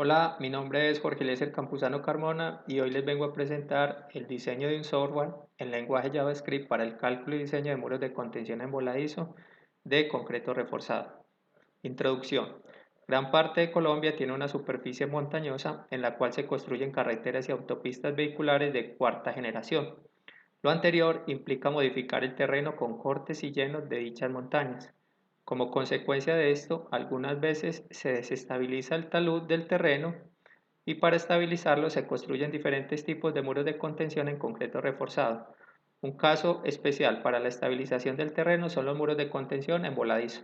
Hola, mi nombre es Jorge Eliezer Campuzano Carmona y hoy les vengo a presentar el diseño de un software en lenguaje JavaScript para el cálculo y diseño de muros de contención en voladizo de concreto reforzado. Introducción. Gran parte de Colombia tiene una superficie montañosa en la cual se construyen carreteras y autopistas vehiculares de cuarta generación. Lo anterior implica modificar el terreno con cortes y llenos de dichas montañas. Como consecuencia de esto, algunas veces se desestabiliza el talud del terreno y para estabilizarlo se construyen diferentes tipos de muros de contención en concreto reforzado. Un caso especial para la estabilización del terreno son los muros de contención en voladizo.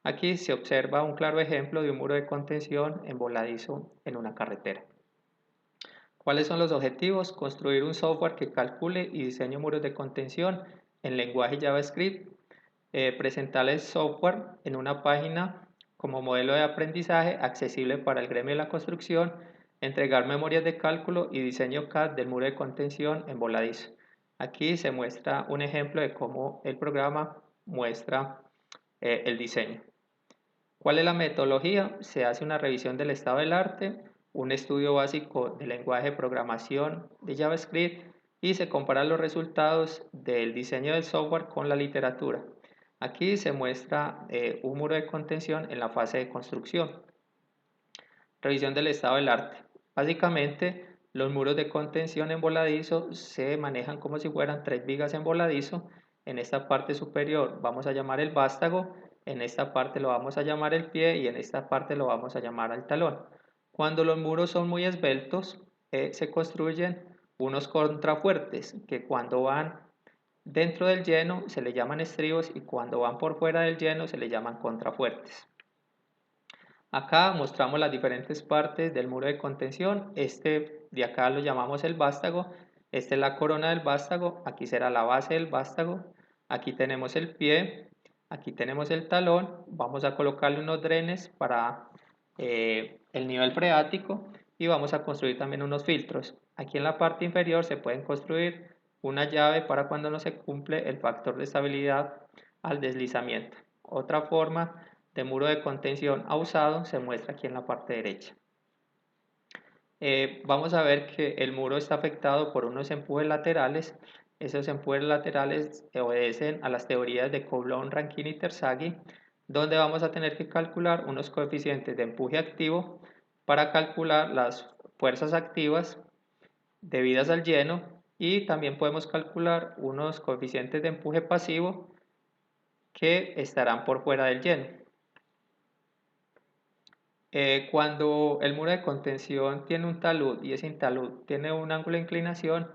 Aquí se observa un claro ejemplo de un muro de contención en voladizo en una carretera. ¿Cuáles son los objetivos? Construir un software que calcule y diseñe muros de contención en lenguaje JavaScript, presentar el software en una página como modelo de aprendizaje accesible para el gremio de la construcción, entregar memorias de cálculo y diseño CAD del muro de contención en voladizo. Aquí se muestra un ejemplo de cómo el programa muestra el diseño. ¿Cuál es la metodología? Se hace una revisión del estado del arte, un estudio básico del lenguaje de programación de JavaScript y se comparan los resultados del diseño del software con la literatura. Aquí se muestra un muro de contención en la fase de construcción. Revisión del estado del arte. Básicamente, los muros de contención en voladizo se manejan como si fueran tres vigas en voladizo. En esta parte superior vamos a llamar el vástago, en esta parte lo vamos a llamar el pie y en esta parte lo vamos a llamar el talón. Cuando los muros son muy esbeltos, se construyen unos contrafuertes que cuando van dentro del lleno se le llaman estribos y cuando van por fuera del lleno se le llaman contrafuertes. Acá mostramos las diferentes partes del muro de contención. Este de acá lo llamamos el vástago. Esta es la corona del vástago. Aquí será la base del vástago. Aquí tenemos el pie. Aquí tenemos el talón. Vamos a colocarle unos drenes para el nivel freático y vamos a construir también unos filtros. Aquí en la parte inferior se pueden construir una llave para cuando no se cumple el factor de estabilidad al deslizamiento. Otra forma de muro de contención usado se muestra aquí en la parte derecha. Vamos a ver que el muro está afectado por unos empujes laterales. Esos empujes laterales obedecen a las teorías de Coulomb, Rankine y Terzaghi, donde vamos a tener que calcular unos coeficientes de empuje activo para calcular las fuerzas activas debidas al lleno y también podemos calcular unos coeficientes de empuje pasivo que estarán por fuera del lleno. Cuando el muro de contención tiene un talud y ese talud tiene un ángulo de inclinación,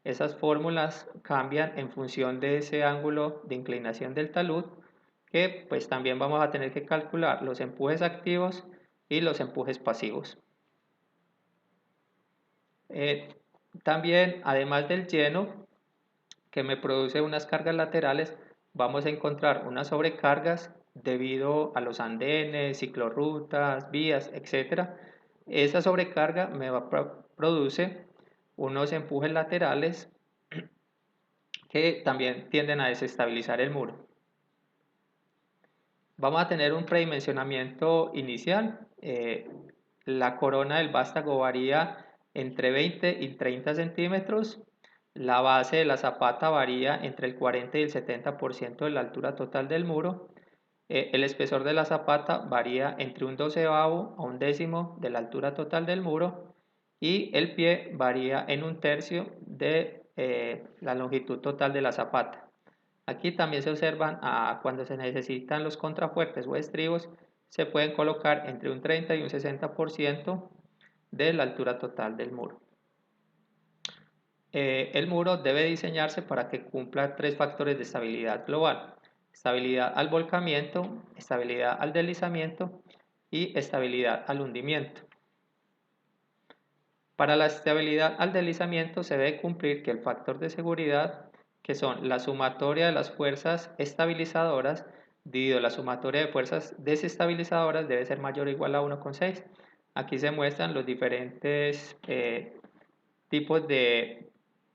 esas fórmulas cambian en función de ese ángulo de inclinación del talud, que pues también vamos a tener que calcular los empujes activos y los empujes pasivos. Eh, También, además del lleno, que me produce unas cargas laterales, vamos a encontrar unas sobrecargas debido a los andenes, ciclorrutas, vías, etc. Esa sobrecarga me produce unos empujes laterales que también tienden a desestabilizar el muro. Vamos a tener un predimensionamiento inicial. La corona del vástago varía entre 20 y 30 centímetros. La base de la zapata varía entre el 40 y el 70% de la altura total del muro. El espesor de la zapata varía entre un doceavo a un décimo de la altura total del muro y el pie varía en un tercio de la longitud total de la zapata. Aquí también se observan cuando se necesitan los contrafuertes o estribos, se pueden colocar entre un 30 y un 60% de la altura total del muro. El muro debe diseñarse para que cumpla tres factores de estabilidad global: estabilidad al volcamiento, estabilidad al deslizamiento y estabilidad al hundimiento. Para la estabilidad al deslizamiento se debe cumplir que el factor de seguridad, que son la sumatoria de las fuerzas estabilizadoras dividido la sumatoria de fuerzas desestabilizadoras, debe ser mayor o igual a 1,6. Aquí se muestran los diferentes tipos de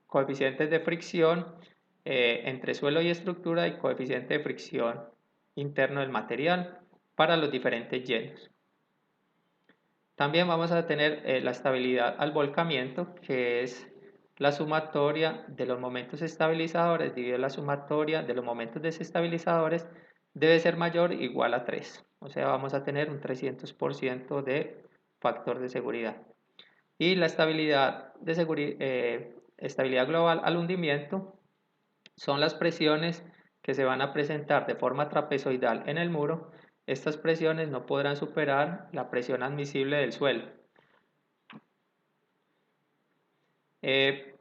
coeficientes de fricción entre suelo y estructura y coeficiente de fricción interno del material para los diferentes llenos. También vamos a tener la estabilidad al volcamiento, que es la sumatoria de los momentos estabilizadores dividido la sumatoria de los momentos desestabilizadores, debe ser mayor o igual a 3. O sea, vamos a tener un 300% de factor de seguridad. Y la estabilidad, estabilidad global al hundimiento son las presiones que se van a presentar de forma trapezoidal en el muro. Estas presiones no podrán superar la presión admisible del suelo.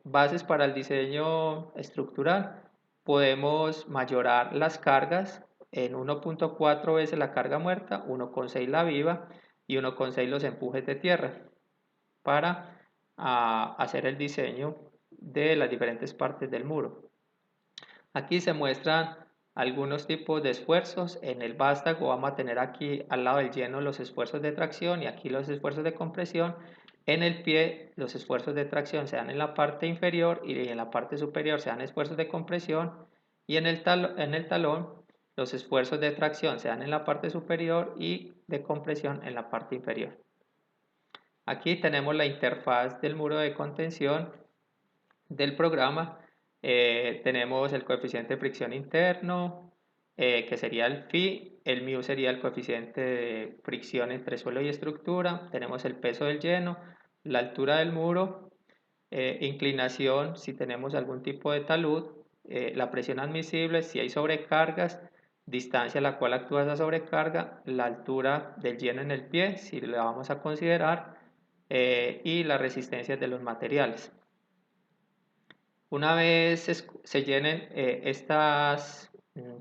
Bases para el diseño estructural. Podemos mayorar las cargas en 1.4 veces la carga muerta, 1.6 la viva y 1.6 los empujes de tierra para hacer el diseño de las diferentes partes del muro. Aquí se muestran algunos tipos de esfuerzos. En el vástago vamos a tener aquí al lado del lleno los esfuerzos de tracción y aquí los esfuerzos de compresión. En el pie los esfuerzos de tracción se dan en la parte inferior y en la parte superior se dan esfuerzos de compresión, y en el talón los esfuerzos de tracción se dan en la parte superior y de compresión en la parte inferior. Aquí tenemos la interfaz del muro de contención del programa. Tenemos el coeficiente de fricción interno, que sería el phi, el mu sería el coeficiente de fricción entre suelo y estructura, tenemos el peso del lleno, la altura del muro, inclinación si tenemos algún tipo de talud, la presión admisible si hay sobrecargas, distancia a la cual actúa esa sobrecarga, la altura del lleno en el pie si la vamos a considerar, y las resistencias de los materiales. Una vez se llenen estas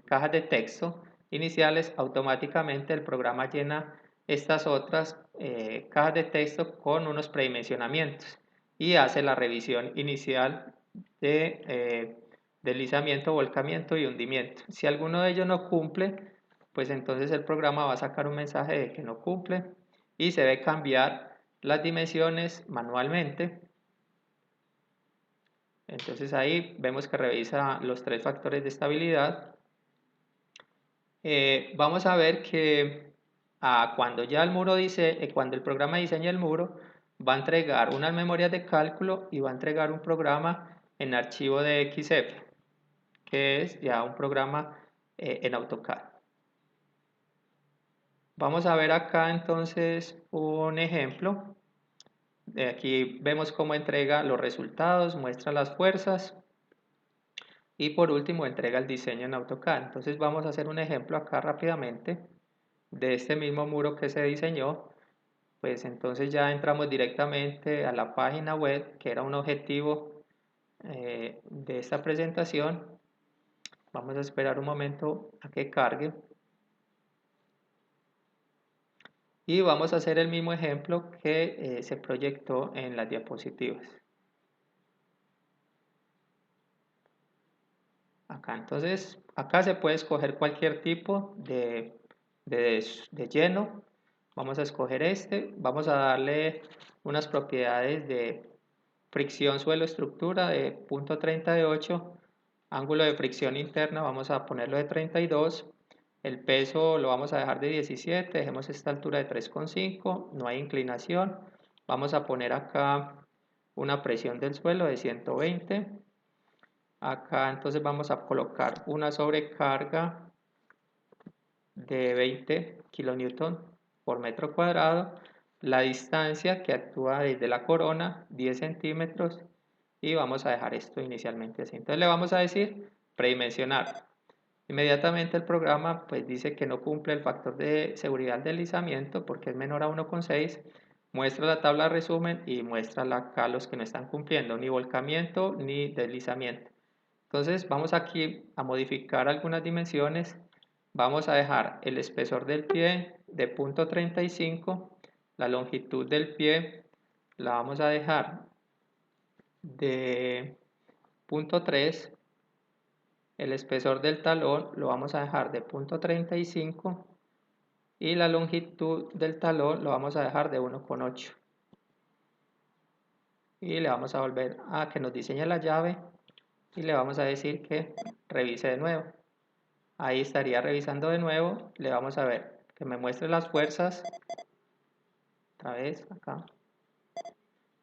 cajas de texto iniciales, automáticamente el programa llena estas otras cajas de texto con unos predimensionamientos y hace la revisión inicial de deslizamiento, volcamiento y hundimiento. Si alguno de ellos no cumple, pues entonces el programa va a sacar un mensaje de que no cumple y se debe cambiar las dimensiones manualmente. Entonces ahí vemos que revisa los 3 factores de estabilidad. Vamos a ver que cuando ya el muro cuando el programa diseña el muro, va a entregar unas memorias de cálculo y va a entregar un programa en archivo de XF, que es ya un programa en AutoCAD. Vamos a ver acá entonces un ejemplo. Aquí vemos cómo entrega los resultados, muestra las fuerzas. Y por último entrega el diseño en AutoCAD. Entonces vamos a hacer un ejemplo acá rápidamente de este mismo muro que se diseñó. Pues entonces ya entramos directamente a la página web, que era un objetivo de esta presentación. Vamos a esperar un momento a que cargue. Y vamos a hacer el mismo ejemplo que se proyectó en las diapositivas. Acá entonces, acá se puede escoger cualquier tipo de lleno. Vamos a escoger este, vamos a darle unas propiedades de fricción suelo estructura de 0.38, ángulo de fricción interna vamos a ponerlo de 32, el peso lo vamos a dejar de 17, dejemos esta altura de 3,5, no hay inclinación, vamos a poner acá una presión del suelo de 120, acá entonces vamos a colocar una sobrecarga de 20 kN por metro cuadrado, la distancia que actúa desde la corona 10 centímetros y vamos a dejar esto inicialmente así. Entonces le vamos a decir predimensionar. Inmediatamente el programa pues dice que no cumple el factor de seguridad del deslizamiento porque es menor a 1,6, muestra la tabla de resumen y muestra acá los que no están cumpliendo, ni volcamiento ni deslizamiento. Entonces vamos aquí a modificar algunas dimensiones. Vamos a dejar el espesor del pie de 0.35, la longitud del pie la vamos a dejar de 0.3, el espesor del talón lo vamos a dejar de 0.35 y la longitud del talón lo vamos a dejar de 1,8. Y le vamos a volver a que nos diseñe la llave y le vamos a decir que revise de nuevo. Ahí estaría revisando de nuevo, le vamos a ver que me muestre las fuerzas otra vez acá.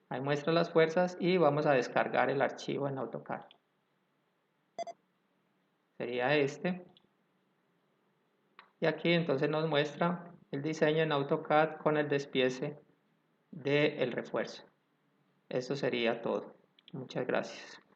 Ahí muestra las fuerzas y vamos a descargar el archivo en AutoCAD. Sería este. Y aquí entonces nos muestra el diseño en AutoCAD con el despiece del refuerzo. Eso sería todo. Muchas gracias.